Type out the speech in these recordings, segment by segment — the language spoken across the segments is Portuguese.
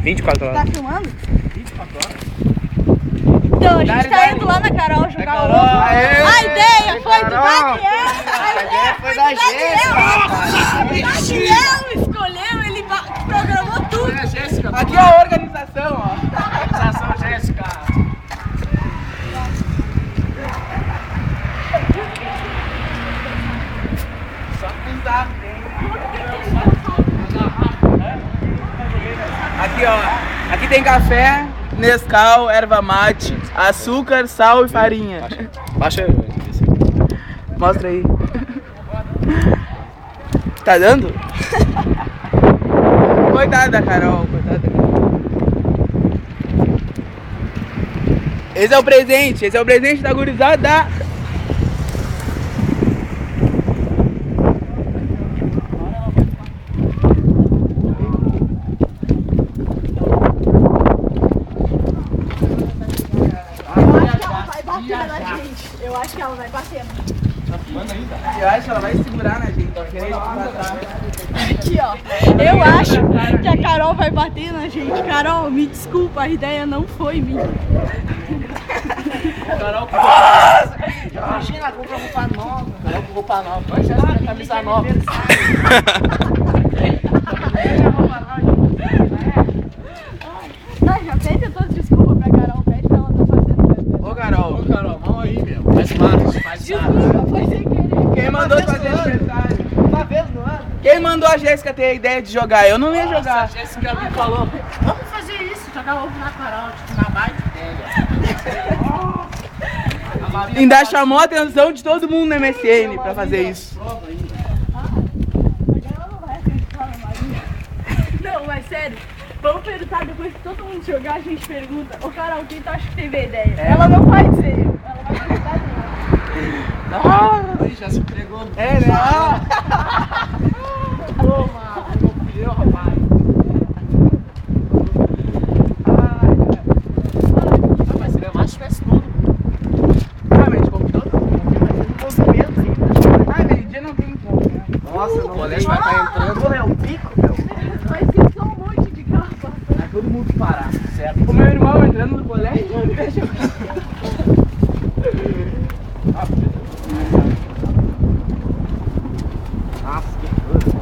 24 horas. Tá filmando? 24 horas? Então, a gente tá indo lá na Carol jogar o ovo. A ideia foi do Daniel! A ideia foi da Jéssica! O Daniel escolheu, ele programou tudo. É, Jéssica. Aqui é a organização, ó. Organização Jéssica. Só pisar. Aqui, ó. Aqui tem café, Nescau, erva mate, açúcar, sal e farinha. Baixa aí. Mostra aí. Tá dando? Coitada da Carol, coitada da Carol. Esse é o presente da gurizada. Eu acho que ela vai bater. Eu acho que ela vai segurar na gente, ó. Querer Aqui, ó. Eu acho que a Carol vai bater na gente. Carol, me desculpa, a ideia não foi minha. Carol, imagina, compra roupa nova. Carol com roupa nova. Vai já camisa nova. Ai, já pede todas as desculpas pra Carol, pede pra ela não fazer. Ô, Carol. Ô, Carol, mão aí, meu. Faz parte, faz Desculpa, foi sem querer. Quem mandou fazer aniversário? Uma vez no ano. Quem mandou a Jéssica ter a ideia de jogar? Eu não ia A jogar. Jéssica me falou, vamos fazer isso, jogar ovo na Carol, tipo, na baita ideia. A Maria Ainda chamou a atenção de todo mundo no MSN pra fazer isso. Ela não vai acreditar na Maria. Não, mas sério, vamos perguntar depois que todo mundo jogar, a gente pergunta. Ô Carol, quem tu acha que teve a ideia? Ela não vai dizer eu, ela vai acreditar nela. Aí já se entregou. É, né? Toma, eu, rapaz. Mas seria mais se tivesse tudo. Ah, mas convidou todo mundo. Ah, meio-dia não tem como, né? Nossa, o colégio vai estar entrando. Porra, é o pico, meu. Vai ser só um monte de carro passando. Vai todo mundo parar, certo? O meu irmão entrando no colégio, Nossa, que coisa.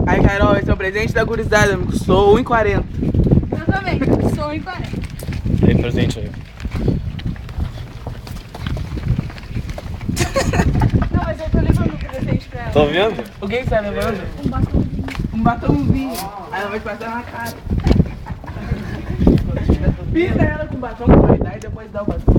Aí, Carol, esse é o presente da gurizada, me custou R$1,40. Eu também, sou em 40. Tem presente aí. Não, mas eu tô levando o presente pra ela. Tô vendo? O que você tá levando? Um batomzinho. Um batomzinho. Aí ela vai te passar na cara. Pinta ela com batom com qualidade e depois dá o batom.